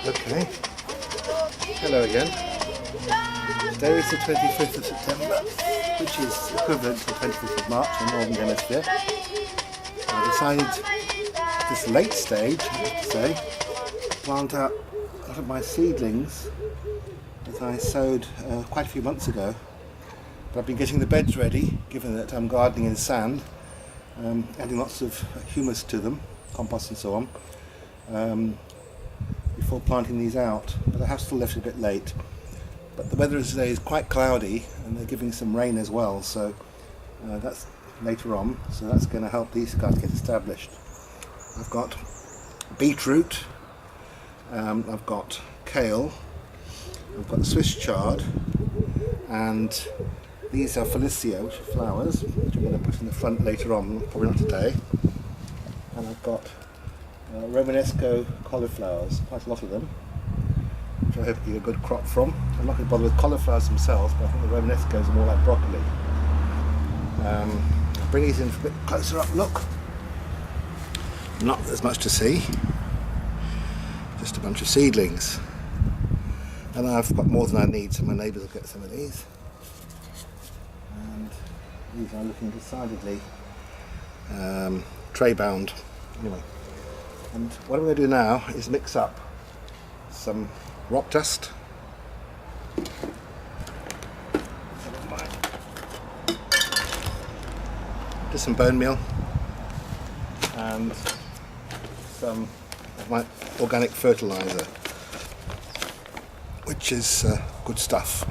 Okay, hello again. Today is the 25th of September, which is equivalent to the 25th of March in the Northern Hemisphere. I decided at this late stage, I have to say, to plant out a lot of my seedlings that I sowed quite a few months ago. But I've been getting the beds ready, given that I'm gardening in sand, adding lots of humus to them, compost and so on. Before planting these out, but I have still left it a bit late. But the weather today is quite cloudy and they're giving some rain as well, so that's later on, so that's going to help these guys get established. I've got beetroot, I've got kale, I've got the Swiss chard, and these are Felicia, which are flowers, which I'm going to put in the front later on, probably not today. And I've got Romanesco cauliflowers, quite a lot of them, which I hope to get a good crop from. I'm not going to bother with cauliflowers themselves, but I think the Romanescos are more like broccoli. I'll bring these in for a bit closer up look. Not as much to see, just a bunch of seedlings. And I've got more than I need, so my neighbours will get some of these. And these are looking decidedly tray bound. Anyway. And what I'm going to do now is mix up some rock dust, just some bone meal, and some of my organic fertiliser, which is good stuff.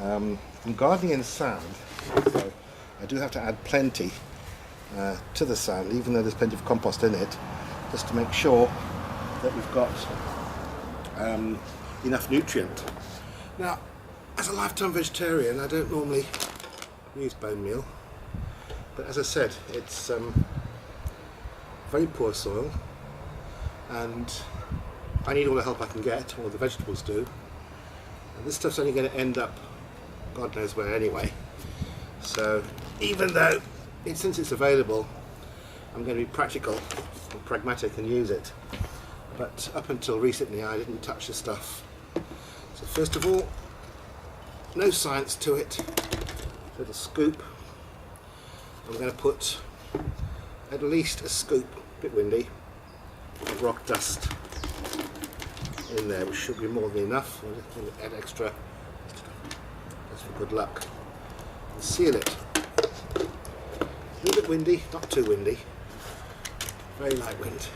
I'm gardening in sand, so I do have to add plenty to the sand, even though there's plenty of compost in it, just to make sure that we've got enough nutrient. Now, as a lifetime vegetarian, I don't normally use bone meal, but as I said, it's very poor soil, and I need all the help I can get, or the vegetables do. And this stuff's only going to end up God knows where anyway. So even though since it's available, I'm going to be practical and pragmatic and use it. But up until recently I didn't touch the stuff. So first of all, no science to it. A little scoop. I'm going to put at least a scoop, a bit windy, of rock dust in there, which should be more than enough. I'll just add extra just for good luck. And seal it. A little bit windy, not too windy. Very light wind.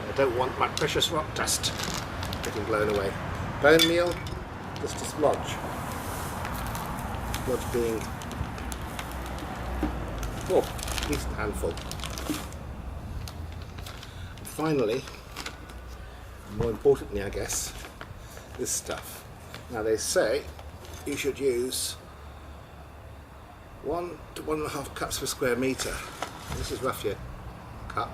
I don't want my precious rock dust getting blown away. Bone meal, just a splodge. Splodge being at least a handful. And finally, more importantly I guess, this stuff. Now they say you should use 1 to 1.5 cups per square metre. This is roughly a cup.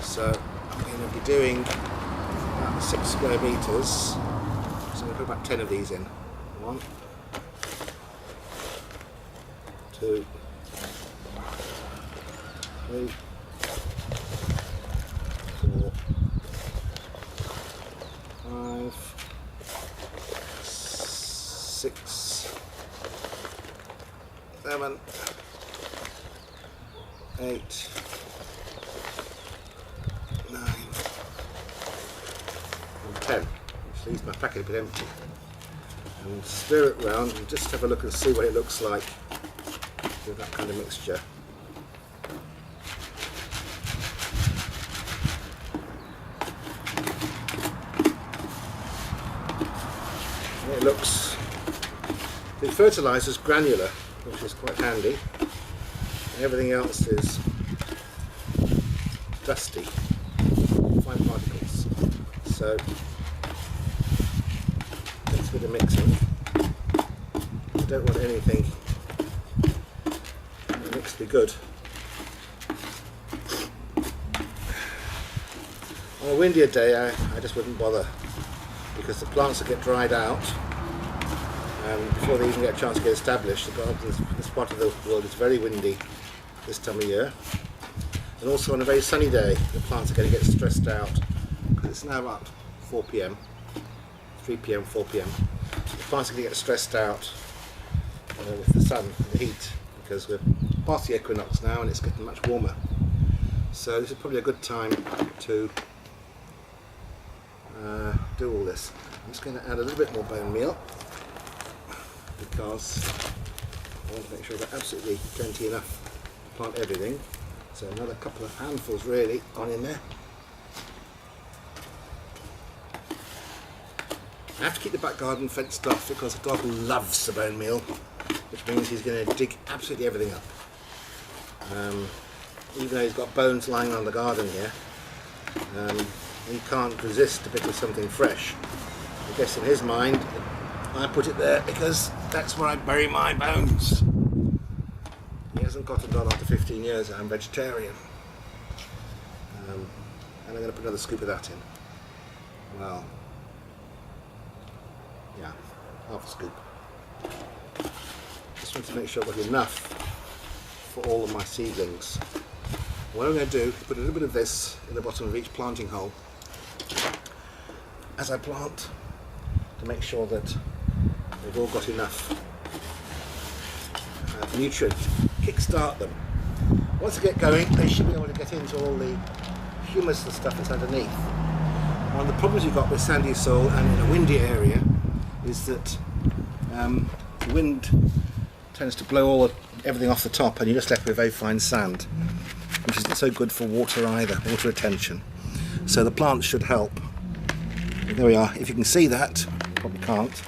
So I'm going to be doing about 6 square metres. So I'm going to put about 10 of these in. 1, 2, 3, 4, 5, 6, 7, 8, 9, and 10. Which leaves my packet a bit empty. And stir it round and just have a look and see what it looks like with that kind of mixture. It looks, the fertiliser is granular, which is quite handy. Everything else is dusty, fine particles. So takes a bit of mixing. I don't want anything mixed to be good. On a windier day I just wouldn't bother, because the plants will get dried out before they even get a chance to get established. This part of the world is very windy this time of year, and also on a very sunny day the plants are going to get stressed out, because it's now about 4 p.m, 3 p.m, 4 p.m. The plants are going to get stressed out with the sun and the heat, because we're past the equinox now and it's getting much warmer. So this is probably a good time to do all this. I'm just going to add a little bit more bone meal, because I want to make sure I've got absolutely plenty enough to plant everything. So another couple of handfuls really on in there. I have to keep the back garden fenced off, because the dog loves the bone meal, which means he's going to dig absolutely everything up. Even though he's got bones lying around the garden here, he can't resist a bit of something fresh. I guess in his mind I put it there because that's where I bury my bones. He hasn't gotten on after 15 years I'm vegetarian. And I'm going to put another scoop of that in. Well, yeah, half a scoop. Just want to make sure I've got enough for all of my seedlings. What I'm going to do is put a little bit of this in the bottom of each planting hole as I plant, to make sure that they've all got enough nutrient. Kickstart them. Once they get going, they should be able to get into all the humus and stuff that's underneath. One of the problems you've got with sandy soil and in a windy area is that the wind tends to blow everything off the top, and you're just left with very fine sand, which isn't so good for water either, water retention. So the plants should help. There we are. If you can see that, probably can't.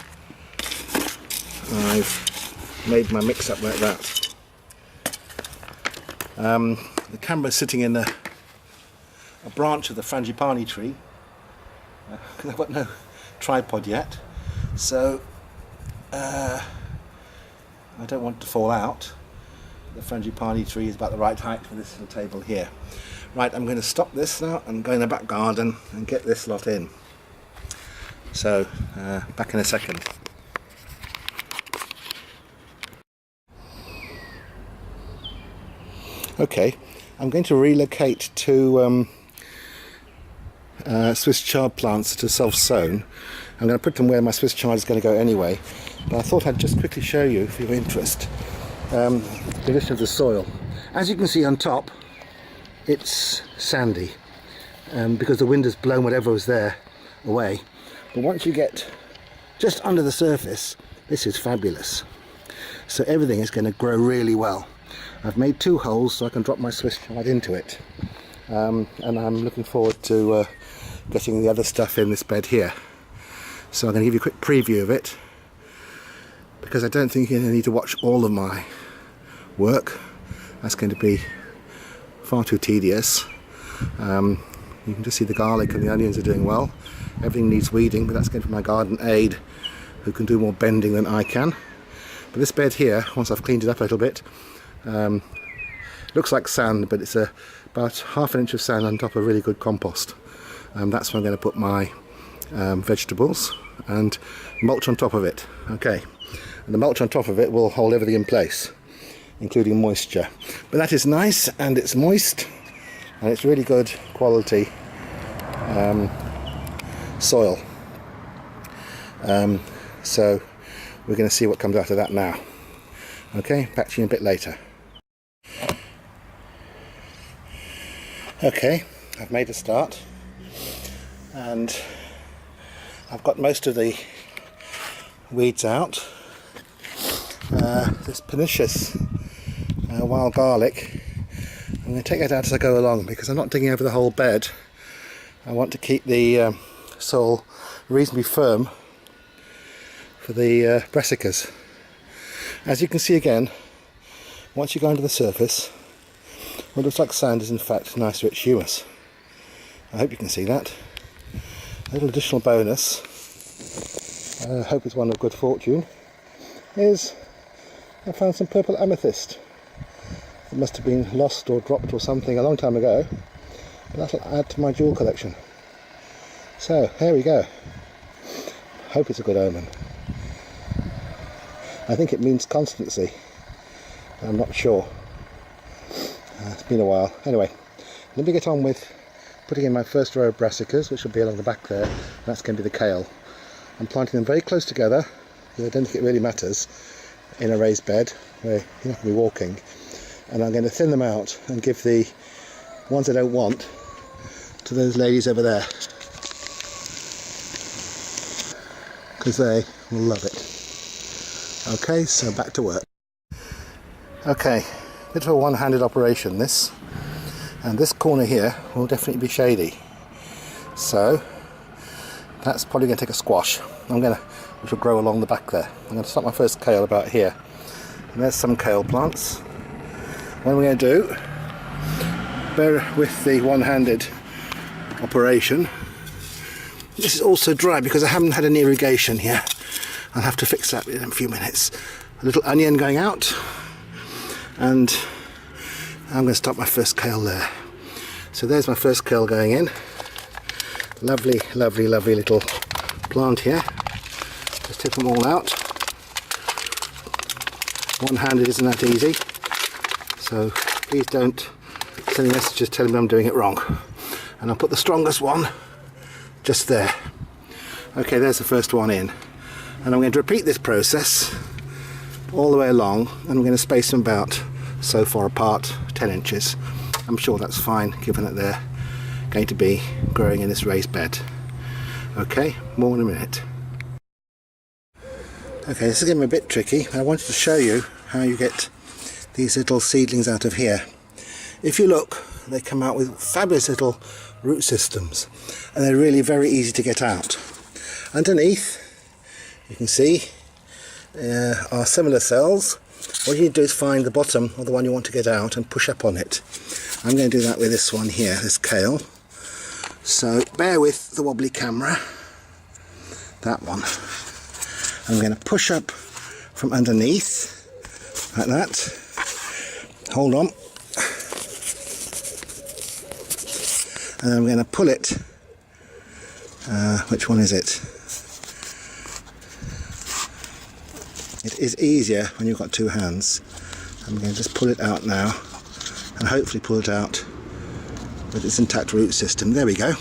I've made my mix up like that. The camera's sitting in a branch of the frangipani tree. I've got no tripod yet, so I don't want it to fall out. The frangipani tree is about the right height for this little table here. Right, I'm going to stop this now and go in the back garden and get this lot in. So, back in a second. Okay, I'm going to relocate to Swiss chard plants that are self-sown. I'm going to put them where my Swiss chard is going to go anyway, but I thought I'd just quickly show you, for your interest, the condition of the soil. As you can see on top, it's sandy, because the wind has blown whatever was there away. But once you get just under the surface, this is fabulous. So everything is going to grow really well. I've made 2 holes so I can drop my Swiss chard into it, and I'm looking forward to getting the other stuff in this bed here. So I'm going to give you a quick preview of it, because I don't think you're going to need to watch all of my work. That's going to be far too tedious. You can just see the garlic and the onions are doing well. Everything needs weeding, but that's going to be my garden aide, who can do more bending than I can. But this bed here, once I've cleaned it up a little bit, looks like sand, but it's about half an inch of sand on top of really good compost. That's where I'm going to put my vegetables, and mulch on top of it. Okay, and the mulch on top of it will hold everything in place, including moisture. But that is nice, and it's moist, and it's really good quality soil. So we're going to see what comes out of that now. Okay, back to you in a bit later. Okay, I've made a start, and I've got most of the weeds out. This pernicious wild garlic, I'm going to take that out as I go along, because I'm not digging over the whole bed. I want to keep the soil reasonably firm for the brassicas. As you can see again, once you go under the surface, what looks like sand is in fact nice rich humus. I hope you can see that. A little additional bonus, I hope it's one of good fortune, is I found some purple amethyst. It must have been lost or dropped or something a long time ago, but that'll add to my jewel collection. So here we go. Hope it's a good omen. I think it means constancy. I'm not sure. It's been a while. Anyway, let me get on with putting in my first row of brassicas, which will be along the back there. That's going to be the kale. I'm planting them very close together, because I don't think it really matters in a raised bed where you're not going to be walking. And I'm going to thin them out and give the ones I don't want to those ladies over there, because they will love it. Okay, so back to work. Okay, bit of a one-handed operation this, and this corner here will definitely be shady, so that's probably going to take a squash. Which will grow along the back there. I'm going to start my first kale about here, and there's some kale plants. What we're going to do, bear with the one-handed operation. This is also dry because I haven't had any irrigation here. I'll have to fix that in a few minutes. A little onion going out, and I'm going to start my first kale there. So there's my first kale going in. Lovely, lovely, lovely little plant here. Just tip them all out. One-handed isn't that easy, so please don't send me messages telling me I'm doing it wrong. And I'll put the strongest one just there. Okay, there's the first one in. And I'm going to repeat this process all the way along, and I'm going to space them about so far apart, 10 inches. I'm sure that's fine given that they're going to be growing in this raised bed. Okay, more in a minute. Okay, this is getting a bit tricky. I wanted to show you how you get these little seedlings out of here. If you look, they come out with fabulous little root systems, and they're really very easy to get out. Underneath, you can see are similar cells. What you need to do is find the bottom of the one you want to get out and push up on it. I'm going to do that with this one here, this kale. So bear with the wobbly camera. That one. I'm going to push up from underneath, like that. Hold on. And I'm going to pull it. Which one is it? It is easier when you've got two hands. I'm going to just pull it out now, and hopefully pull it out with its intact root system. There we go.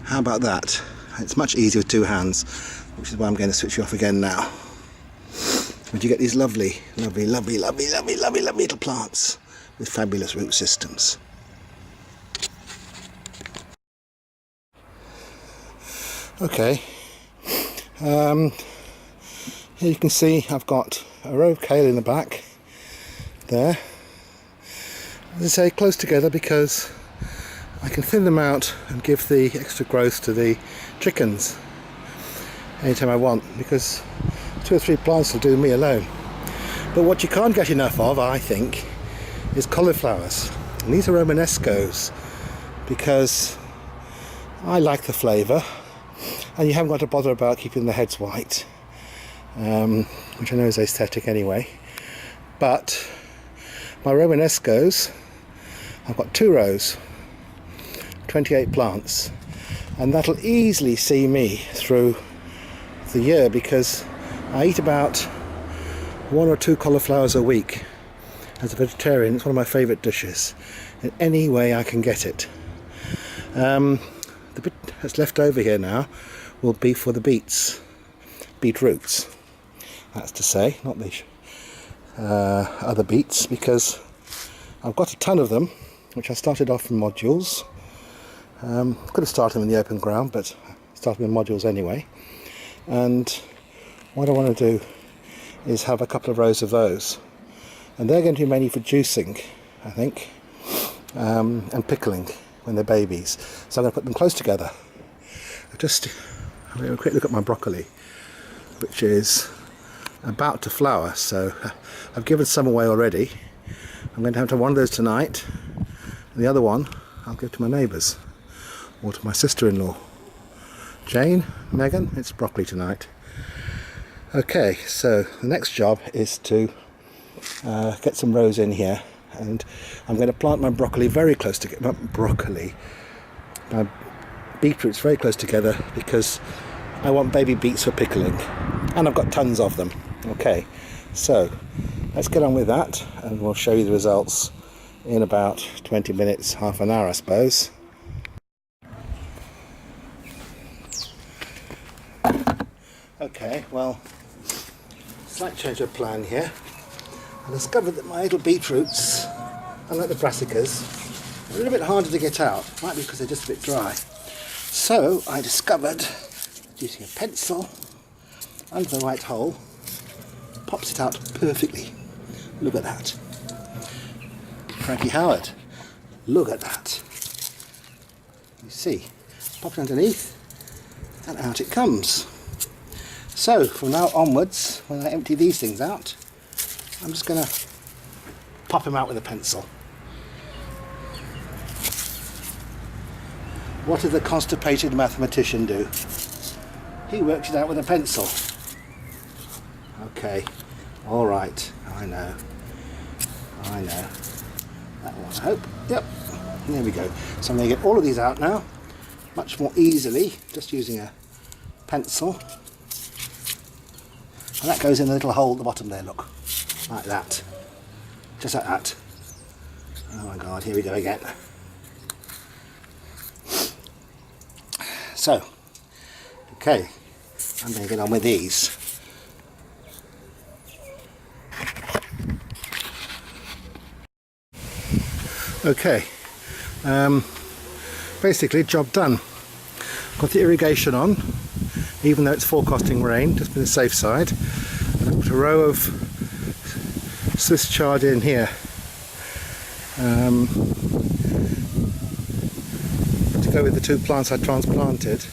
How about that? It's much easier with two hands, which is why I'm going to switch you off again now. But you get these lovely, lovely, lovely, lovely, lovely, lovely, lovely little plants with fabulous root systems. Okay. Here you can see I've got a row of kale in the back there. As I say, close together because I can thin them out and give the extra growth to the chickens anytime I want, because 2 or 3 plants will do me alone. But what you can't get enough of, I think, is cauliflowers. And these are Romanescos because I like the flavour, and you haven't got to bother about keeping the heads white. Which I know is aesthetic anyway, but my Romanescos, I've got 2 rows, 28 plants, and that'll easily see me through the year because I eat about 1 or 2 cauliflowers a week. As a vegetarian, it's one of my favourite dishes in any way I can get it. The bit that's left over here now will be for the beets, beetroots. That's to say, not the other beets, because I've got a ton of them, which I started off in modules. Could have started them in the open ground, but started in modules anyway. And what I want to do is have a couple of rows of those, and they're going to be mainly for juicing, I think, and pickling when they're babies. So I'm going to put them close together. I'll have a quick look at my broccoli, which is about to flower, so I've given some away already. I'm going to have one of those tonight, and the other one I'll give to my neighbours. or to my sister-in-law. Jane, Megan, it's broccoli tonight. Okay, so the next job is to get some rows in here, and I'm going to plant my broccoli very close together. Not broccoli, my beetroots very close together, because I want baby beets for pickling, and I've got tons of them. Okay, so let's get on with that, and we'll show you the results in about 20 minutes, half an hour I suppose. Okay, well, slight change of plan here. I discovered that my little beetroots, unlike the brassicas, are a little bit harder to get out. Might be because they're just a bit dry. So I discovered, using a pencil under the right hole, pops it out perfectly. Look at that. Frankie Howard, look at that. You see, pop it underneath and out it comes. So from now onwards, when I empty these things out, I'm just going to pop them out with a pencil. What did the constipated mathematician do? He worked it out with a pencil. Okay, all right, I know. That one, I hope. Yep, there we go. So I'm going to get all of these out now, much more easily, just using a pencil. And that goes in a little hole at the bottom there, look. Like that. Just like that. Oh my god, here we go again. So, okay, I'm going to get on with these. Okay, basically job done. Got the irrigation on, even though it's forecasting rain, just been the safe side. And I put a row of Swiss chard in here. To go with the 2 plants I transplanted,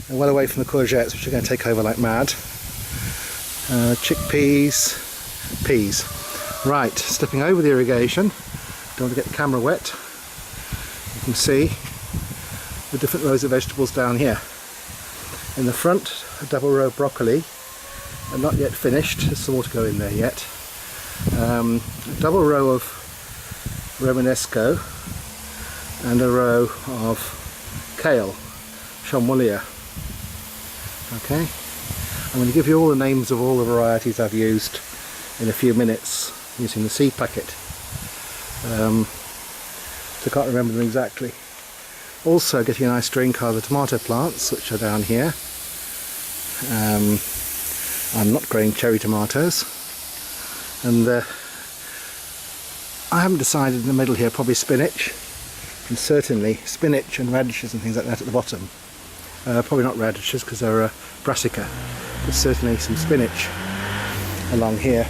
and well away from the courgettes, which are going to take over like mad. Chickpeas, peas. Right, stepping over the irrigation. Don't want to get the camera wet. You can see the different rows of vegetables down here. In the front, a double row of broccoli, and not yet finished. There's some more to go in there yet. A double row of Romanesco and a row of kale, Chamolier. Okay, I'm going to give you all the names of all the varieties I've used in a few minutes using the seed packet. So I can't remember them exactly. Also getting a nice drink are the tomato plants, which are down here. I'm not growing cherry tomatoes, and I haven't decided in the middle here, probably spinach, and certainly spinach and radishes and things like that at the bottom. Probably not radishes because they're a brassica, but certainly some spinach along here.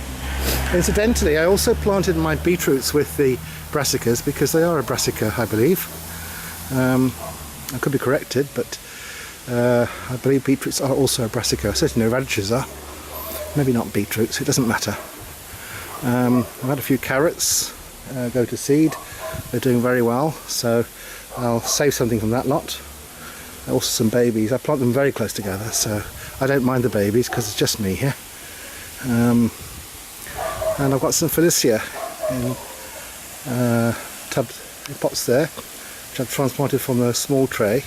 Incidentally, I also planted my beetroots with the brassicas because they are a brassica, I believe. I could be corrected, but I believe beetroots are also a brassica. Certainly radishes are. Maybe not beetroots, it doesn't matter. I've had a few carrots go to seed. They're doing very well, so I'll save something from that lot. Also some babies. I plant them very close together, so I don't mind the babies because it's just me here. And I've got some Felicia in pots there, which I've transplanted from a small tray,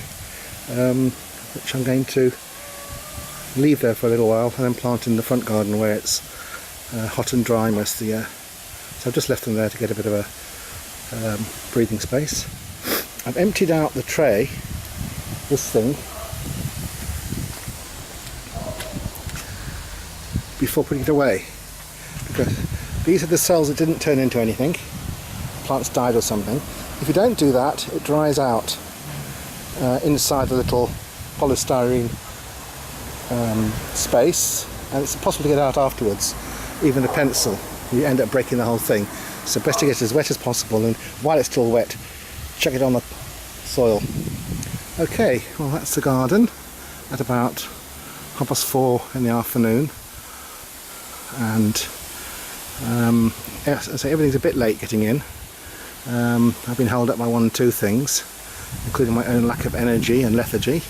which I'm going to leave there for a little while and then plant in the front garden where it's hot and dry most of the year. So I've just left them there to get a bit of a breathing space. I've emptied out the tray, this thing, before putting it away, because these are the cells that didn't turn into anything. Plants died or something. If you don't do that, it dries out inside the little polystyrene space, and it's impossible to get out afterwards. Even a pencil, you end up breaking the whole thing. So best to get it as wet as possible, and while it's still wet, chuck it on the soil. Okay, well that's the garden at about 4:30 in the afternoon, and yes, I say everything's a bit late getting in. I've been held up by 1 or 2 things. including my own lack of energy and lethargy.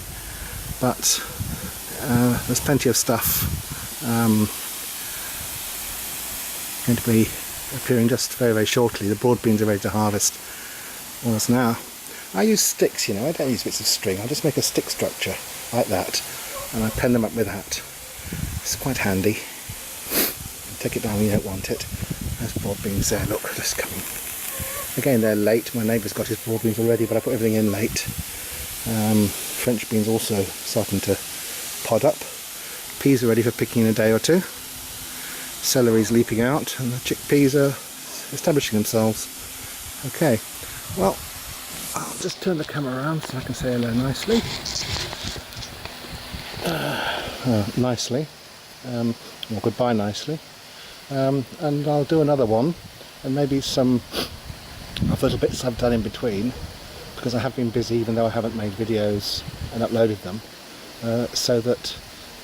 But there's plenty of stuff going to be appearing just very, very shortly. The broad beans are ready to harvest almost now. I use sticks, you know, I don't use bits of string. I just make a stick structure like that and I pen them up with that. It's quite handy. Take it down when you don't want it. There's broad beans there, look, just coming. Again, they're late. My neighbour's got his broad beans already, but I put everything in late. French beans also starting to pod up. Peas are ready for picking in a day or two. Celery's leaping out, and the chickpeas are establishing themselves. Okay, well, I'll just turn the camera around so I can say hello nicely. Or goodbye nicely. And I'll do another one, and maybe some of little bits I've done in between, because I have been busy even though I haven't made videos and uploaded them, so that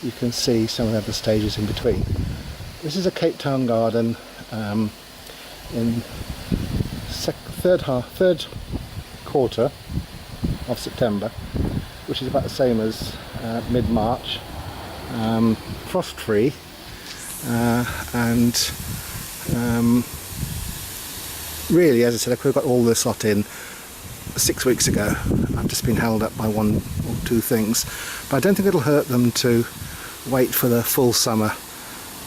you can see some of the other stages in between. This is a Cape Town garden in third quarter of September, which is about the same as mid-March, frost-free, and really, as I said, I could have got all this lot in 6 weeks ago. I've just been held up by one or two things, but I don't think it'll hurt them to wait for the full summer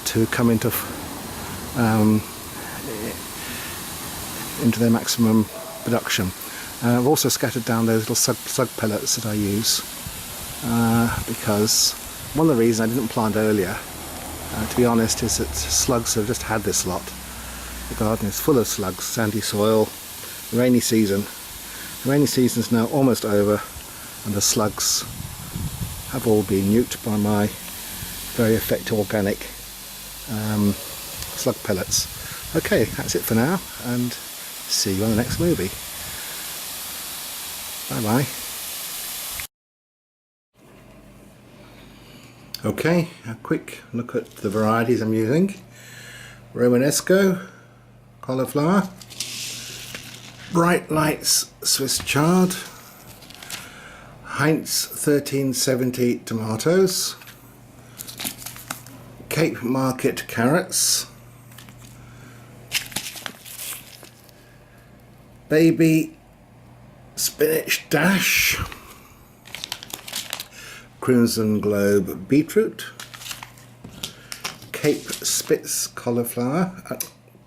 to come into their maximum production. I've also scattered down those little slug pellets that I use, because one of the reasons I didn't plant earlier, to be honest, is that slugs have just had this lot. The garden is full of slugs, sandy soil, rainy season. The rainy season's now almost over, and the slugs have all been nuked by my very effective organic slug pellets. Okay, that's it for now, and see you on the next movie. Bye bye. Okay, a quick look at the varieties I'm using. Romanesco cauliflower, Bright Lights Swiss chard, Heinz 1370 tomatoes, Cape Market carrots, Baby Spinach Dash, Crimson Globe beetroot, Cape Spitz cauliflower,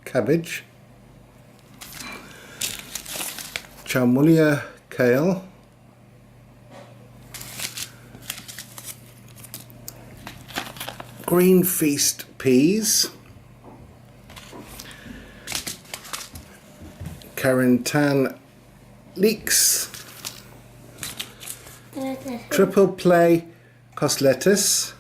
cabbage, Charmulia kale, Green Feast peas, Carentan leeks, Triple Play coslettuce,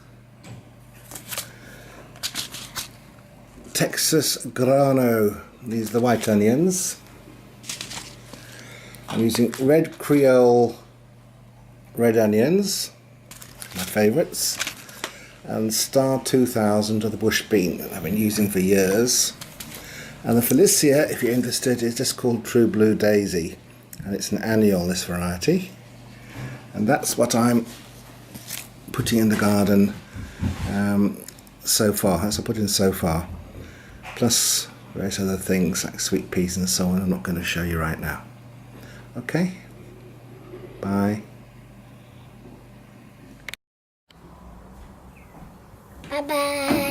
Texas grano, these are the white onions. I'm using red Creole red onions, my favourites, and Star 2000 of the bush bean that I've been using for years. And the Felicia, if you're interested, is just called True Blue Daisy, and it's an annual, this variety. And that's what I'm putting in the garden so far, as I put in so far. Plus various other things like sweet peas and so on I'm not going to show you right now. Okay, bye. Bye bye.